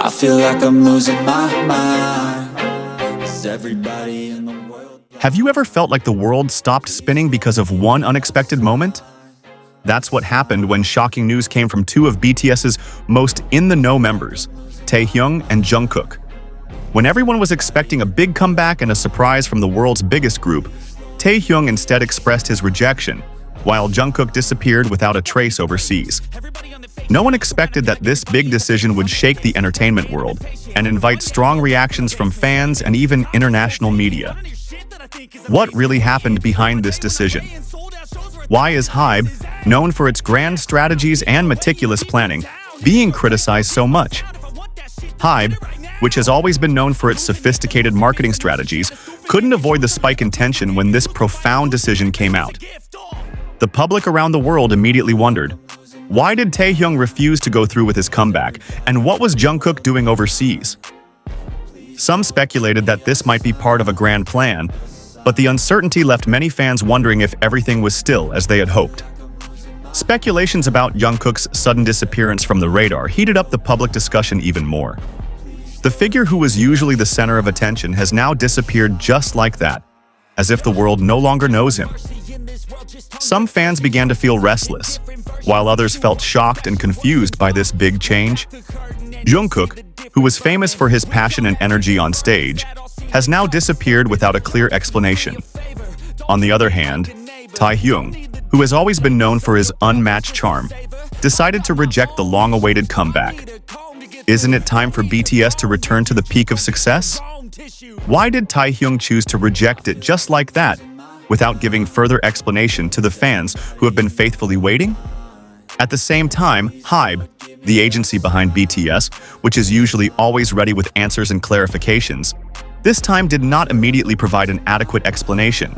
I feel like I'm losing my mind. Is everybody in the world? Have you ever felt like the world stopped spinning because of one unexpected moment? That's what happened when shocking news came from two of BTS's most in-the-know members, Taehyung and Jungkook. When everyone was expecting a big comeback and a surprise from the world's biggest group, Taehyung instead expressed his rejection, while Jungkook disappeared without a trace overseas. No one expected that this big decision would shake the entertainment world and invite strong reactions from fans and even international media. What really happened behind this decision? Why is HYBE, known for its grand strategies and meticulous planning, being criticized so much? HYBE, which has always been known for its sophisticated marketing strategies, couldn't avoid the spike in tension when this profound decision came out. The public around the world immediately wondered, why did Taehyung refuse to go through with his comeback, and what was Jungkook doing overseas? Some speculated that this might be part of a grand plan, but the uncertainty left many fans wondering if everything was still as they had hoped. Speculations about Jungkook's sudden disappearance from the radar heated up the public discussion even more. The figure who was usually the center of attention has now disappeared just like that, as if the world no longer knows him. Some fans began to feel restless, while others felt shocked and confused by this big change. Jungkook, who was famous for his passion and energy on stage, has now disappeared without a clear explanation. On the other hand, Taehyung, who has always been known for his unmatched charm, decided to reject the long-awaited comeback. Isn't it time for BTS to return to the peak of success? Why did Taehyung choose to reject it just like that, without giving further explanation to the fans who have been faithfully waiting? At the same time, HYBE, the agency behind BTS, which is usually always ready with answers and clarifications, this time did not immediately provide an adequate explanation.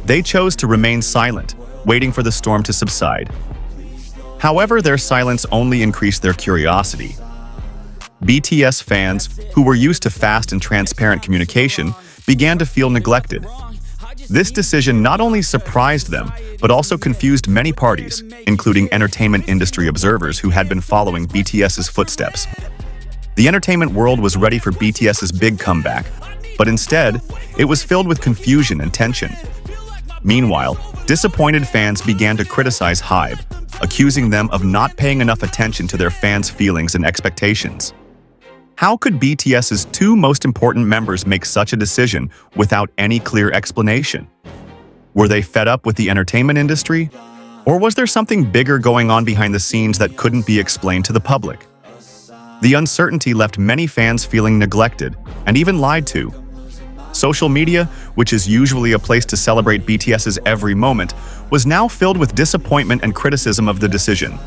They chose to remain silent, waiting for the storm to subside. However, their silence only increased their curiosity. BTS fans, who were used to fast and transparent communication, began to feel neglected. This decision not only surprised them, but also confused many parties, including entertainment industry observers who had been following BTS's footsteps. The entertainment world was ready for BTS's big comeback, but instead, it was filled with confusion and tension. Meanwhile, disappointed fans began to criticize HYBE, accusing them of not paying enough attention to their fans' feelings and expectations. How could BTS's two most important members make such a decision without any clear explanation? Were they fed up with the entertainment industry? Or was there something bigger going on behind the scenes that couldn't be explained to the public? The uncertainty left many fans feeling neglected and even lied to. Social media, which is usually a place to celebrate BTS's every moment, was now filled with disappointment and criticism of the decision.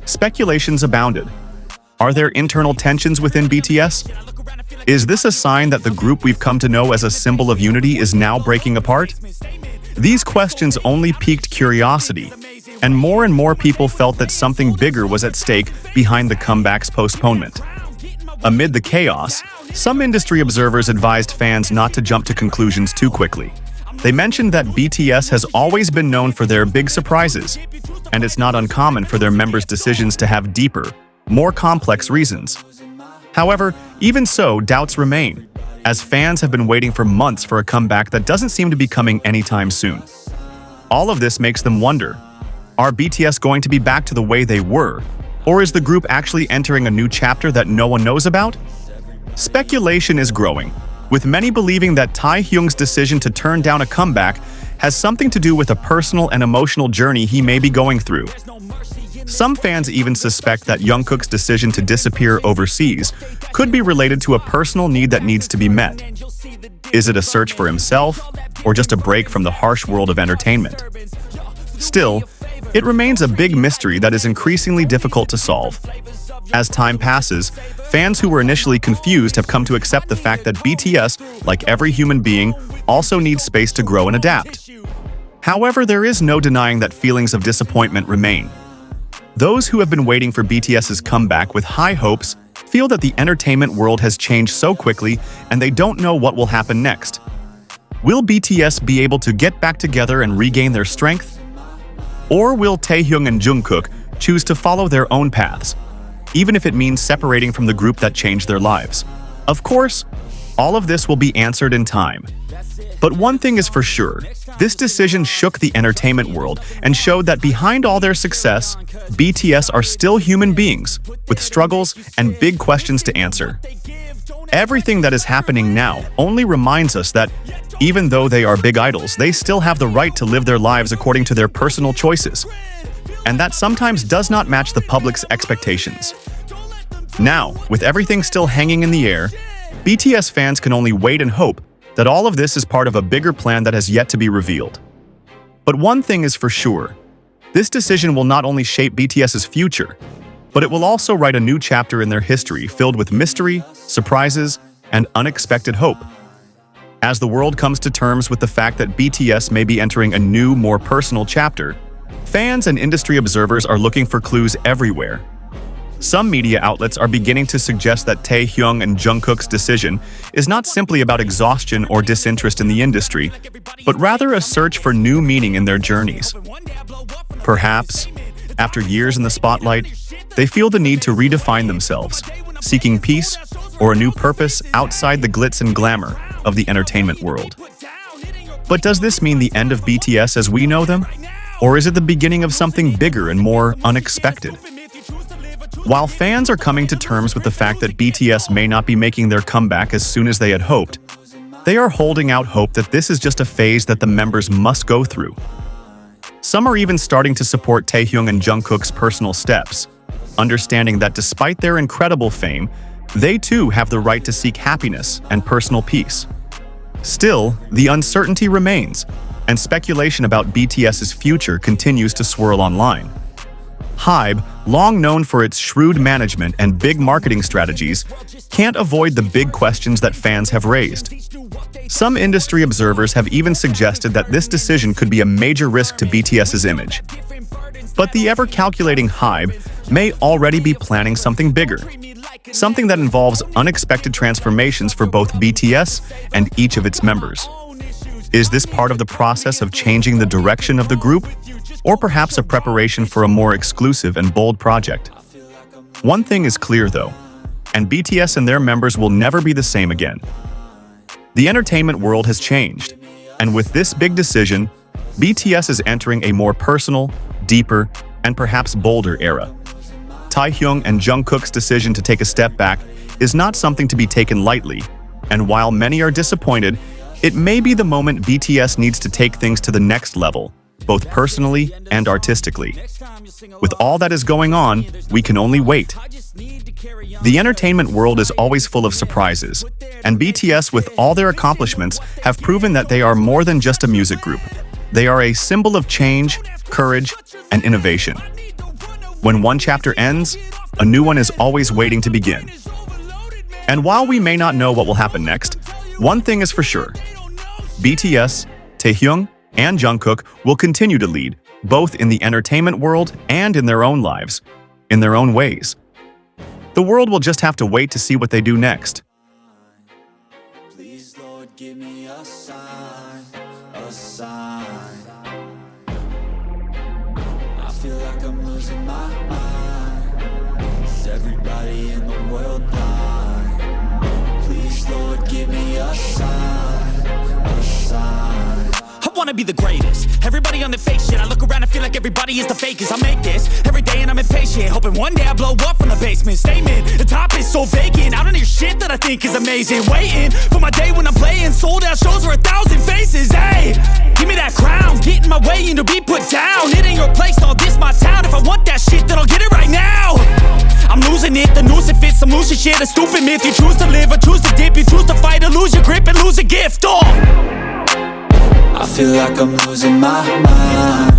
Speculations abounded. Are there internal tensions within BTS? Is this a sign that the group we've come to know as a symbol of unity is now breaking apart? These questions only piqued curiosity, and more people felt that something bigger was at stake behind the comeback's postponement. Amid the chaos, some industry observers advised fans not to jump to conclusions too quickly. They mentioned that BTS has always been known for their big surprises, and it's not uncommon for their members' decisions to have deeper, more complex reasons. However, even so, doubts remain, as fans have been waiting for months for a comeback that doesn't seem to be coming anytime soon. All of this makes them wonder, are BTS going to be back to the way they were, or is the group actually entering a new chapter that no one knows about? Speculation is growing, with many believing that Taehyung's decision to turn down a comeback has something to do with a personal and emotional journey he may be going through. Some fans even suspect that Jungkook's decision to disappear overseas could be related to a personal need that needs to be met. Is it a search for himself, or just a break from the harsh world of entertainment? Still, it remains a big mystery that is increasingly difficult to solve. As time passes, fans who were initially confused have come to accept the fact that BTS, like every human being, also needs space to grow and adapt. However, there is no denying that feelings of disappointment remain. Those who have been waiting for BTS's comeback with high hopes feel that the entertainment world has changed so quickly and they don't know what will happen next. Will BTS be able to get back together and regain their strength? Or will Taehyung and Jungkook choose to follow their own paths? even if it means separating from the group that changed their lives. Of course, all of this will be answered in time. But one thing is for sure, this decision shook the entertainment world and showed that behind all their success, BTS are still human beings with struggles and big questions to answer. Everything that is happening now only reminds us that even though they are big idols, they still have the right to live their lives according to their personal choices. And that sometimes does not match the public's expectations. Now, with everything still hanging in the air, BTS fans can only wait and hope that all of this is part of a bigger plan that has yet to be revealed. But one thing is for sure, this decision will not only shape BTS's future, but it will also write a new chapter in their history filled with mystery, surprises, and unexpected hope. As the world comes to terms with the fact that BTS may be entering a new, more personal chapter, fans and industry observers are looking for clues everywhere. Some media outlets are beginning to suggest that Taehyung and Jungkook's decision is not simply about exhaustion or disinterest in the industry, but rather a search for new meaning in their journeys. Perhaps, after years in the spotlight, they feel the need to redefine themselves, seeking peace or a new purpose outside the glitz and glamour of the entertainment world. But does this mean the end of BTS as we know them? Or is it the beginning of something bigger and more unexpected? While fans are coming to terms with the fact that BTS may not be making their comeback as soon as they had hoped, they are holding out hope that this is just a phase that the members must go through. Some are even starting to support Taehyung and Jungkook's personal steps, understanding that despite their incredible fame, they too have the right to seek happiness and personal peace. Still, the uncertainty remains, and speculation about BTS's future continues to swirl online. HYBE, long known for its shrewd management and big marketing strategies, can't avoid the big questions that fans have raised. Some industry observers have even suggested that this decision could be a major risk to BTS's image. But the ever-calculating HYBE may already be planning something bigger, something that involves unexpected transformations for both BTS and each of its members. Is this part of the process of changing the direction of the group, or perhaps a preparation for a more exclusive and bold project? One thing is clear though, and BTS and their members will never be the same again. The entertainment world has changed, and with this big decision, BTS is entering a more personal, deeper, and perhaps bolder era. Taehyung and Jungkook's decision to take a step back is not something to be taken lightly, and while many are disappointed, it may be the moment BTS needs to take things to the next level, both personally and artistically. With all that is going on, we can only wait. The entertainment world is always full of surprises, and BTS, with all their accomplishments, have proven that they are more than just a music group. They are a symbol of change, courage, and innovation. When one chapter ends, a new one is always waiting to begin. And while we may not know what will happen next, one thing is for sure. BTS, Taehyung, and Jungkook will continue to lead, both in the entertainment world and in their own lives, in their own ways. The world will just have to wait to see what they do next. Please, Lord, give me a sign, a sign. I feel like I'm losing my mind. Is everybody in the world blind? Please, Lord, give me a sign, a sign. I wanna be the greatest. Everybody on the fake shit. I look around and feel like everybody is the fakest. I make this every day and I'm impatient, hoping one day I blow up from the basement. Statement, the top is so vacant. I don't hear shit that I think is amazing. Waiting for my day when I'm playing sold out shows for 1,000 faces. Hey, give me that crown, get in my way and to be put down. It ain't your place, no, this my town. If I want that shit, then I'll get it right now. I'm losing it, the noose it fits, I'm losing shit. A stupid myth, you choose to live or choose to dip. You choose to fight or lose your grip and lose a gift. I feel like I'm losing my mind.